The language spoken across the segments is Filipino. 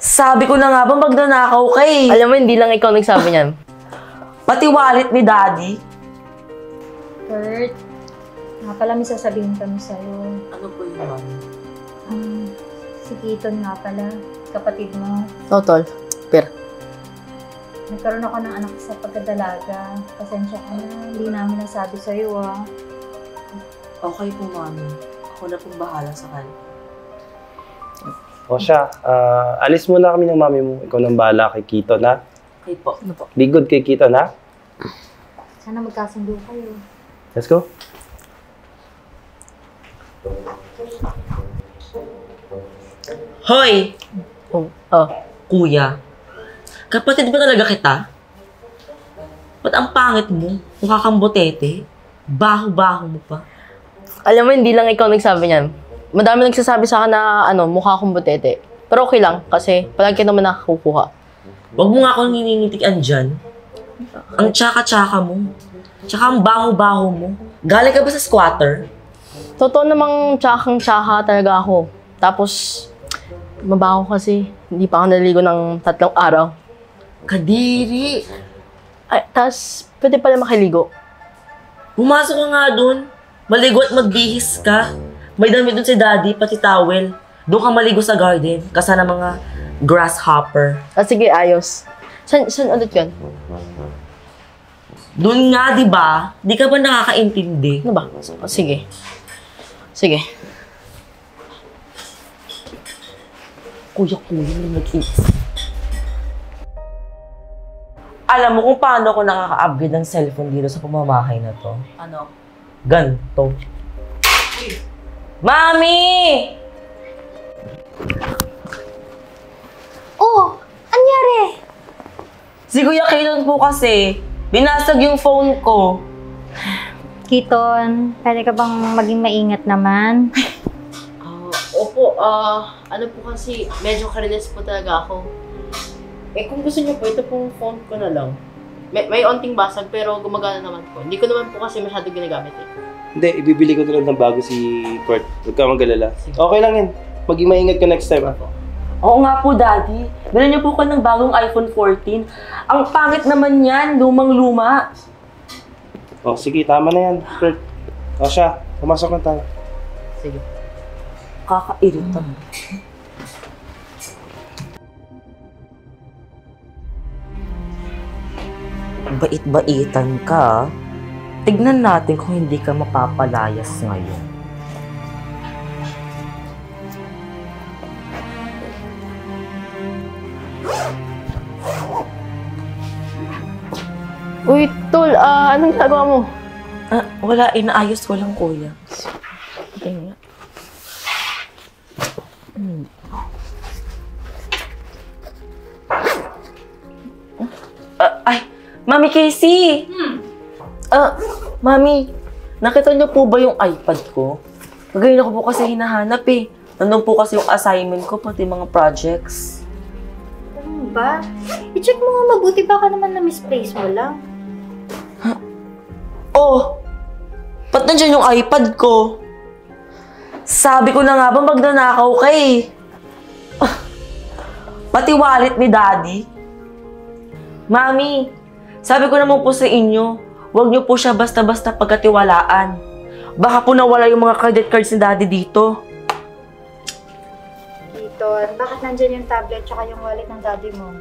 Sabi ko na nga ba magnanakaw ka eh. Alam mo, hindi lang ikaw nagsabi niyan. Pati wallet ni Daddy. Kurt, nga pala may sasabihin kami sa'yo. Ano po yun, Mami? Si Keaton nga pala, kapatid mo. Tol. Per. Nagkaroon ako ng anak sa pagkadalaga. Pasensya ka na, hindi namin nasabi sa'yo Okay po, Mami. Ako na pong bahala sa kanya. O siya, alis muna kami ng mami mo. Ikaw nang bahala kay Kito na. Okay po. Ano po? Be good kay Kito na. Sana magkasundo kayo. Let's go. Hoy! Oh. Kuya, kapatid ba talaga kita? Ba't ang pangit mo? Mukha kang botete. Baho-baho mo pa. Alam mo, hindi lang ikaw nagsabi niyan. Madami nagsasabi sa akin na mukha akong butete. Pero okay lang, kasi palagi naman nakakukuha. Huwag mo nga akong nininitikan dyan. Ang tsaka-tsaka mo. Tsaka ang baho-baho mo. Galing ka ba sa squatter? Totoo namang tsakang-tsaka talaga ako. Tapos, mabaho kasi. Hindi pa ako naligo ng 3 araw. Kadiri! Ay, tas, pwede pala makiligo. Pumasok ka nga dun. Maligo at magbihis ka. May damit dun si Daddy, pati towel. Doon ka maligo sa garden, kasama mga grasshopper. Sige, ayos. Saan ulit yun? Doon nga, di ba? Di ka ba nakakaintindi? Ano ba? Sige. Kuya, nag-iis. Alam mo kung paano ako nakaka-upgrade ng cellphone dito sa pamamahay na to? Ano? Ganto. Mami! Oh! Anyari? Si Kuya Keaton po kasi, binasag yung phone ko. Keaton, pwede ka bang maging maingat naman? Opo, ano po kasi, medyo kariles po talaga ako. Kung gusto niyo po, ito pong phone ko na lang. May onting basag pero gumagana naman po. Hindi ko naman po kasi masyado ginagamit eh. Hindi, ibibili ko na lang ng bago si Kurt. Huwag ka mag-alala. Okay lang yan. Maging maingat ka next time. Oo nga po, Daddy. Dala niyo po ko ng bagong iPhone 14. Ang pangit naman yan, lumang-luma. O, sige, tama na yan, Kurt. O siya, pumasok na tayo. Sige. Kakairita. Bait-baitan ka. Tignan natin kung hindi ka mapapalayas ngayon. Uy, Tol, anong ginagawa mo? Wala, inaayos ko lang, Kuya. Okay nga. Ay, Mami Casey! Mami, nakita niyo po ba yung iPad ko? Ngayon ako po kasi hinahanap eh. Nandun po kasi yung assignment ko, pati mga projects. Ano ba? I-check mo nga mabuti, baka naman na-misplace mo lang. Oh! Ba't nandiyan yung iPad ko? Sabi ko na nga ba magnanakaw ka eh. Pati wallet ni Daddy. Mami, sabi ko naman po sa inyo, huwag niyo po siya basta-basta pagkatiwalaan. Baka po nawala yung mga credit cards ni Daddy dito. Keaton, bakit nandyan yung tablet tsaka yung wallet ng daddy mo?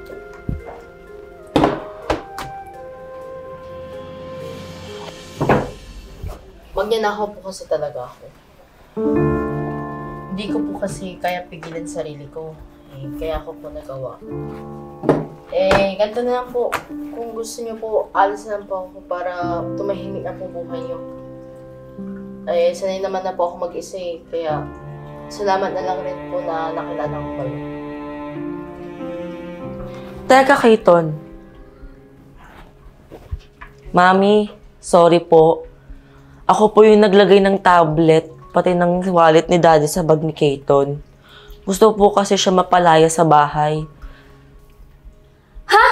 Magnanakaw po kasi talaga ako. Hindi ko po kasi kaya pigilan sarili ko. Kaya ako po nagawa. Ganito na lang po. Kung gusto niyo po, alis na lang po ako para tumahimik na po buhay niyo. Sanay naman na po ako mag-isa eh. Kaya, salamat na lang rin po na nakilala ko kayo. Teka, Keaton. Mami, sorry po. Ako po yung naglagay ng tablet, pati ng wallet ni Daddy sa bag ni Keaton. Gusto po kasi siya mapalaya sa bahay. Ha?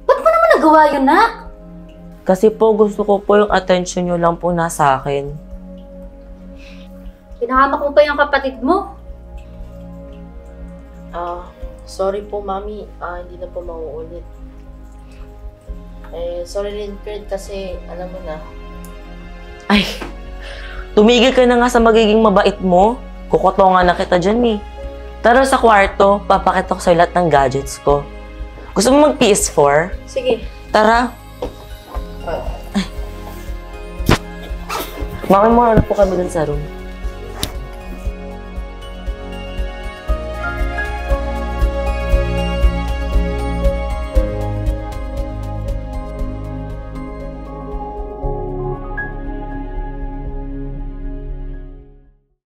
Ba't mo naman nagawa yun, nak? Kasi po gusto ko po yung attention nyo lang po nasa akin. Pinahamak mo pa yung kapatid mo. Sorry po, Mami. Hindi na po mauulit. Sorry rin, Kurt, kasi alam mo na. Ay, tumigil ka na nga sa magiging mabait mo. Kukotongan na kita dyan, eh. Tara sa kwarto, papakita ko sa'yo lahat ng gadgets ko. Gusto mo mag PS4? Sige. Tara. Bakit mo na po kami dun sa room?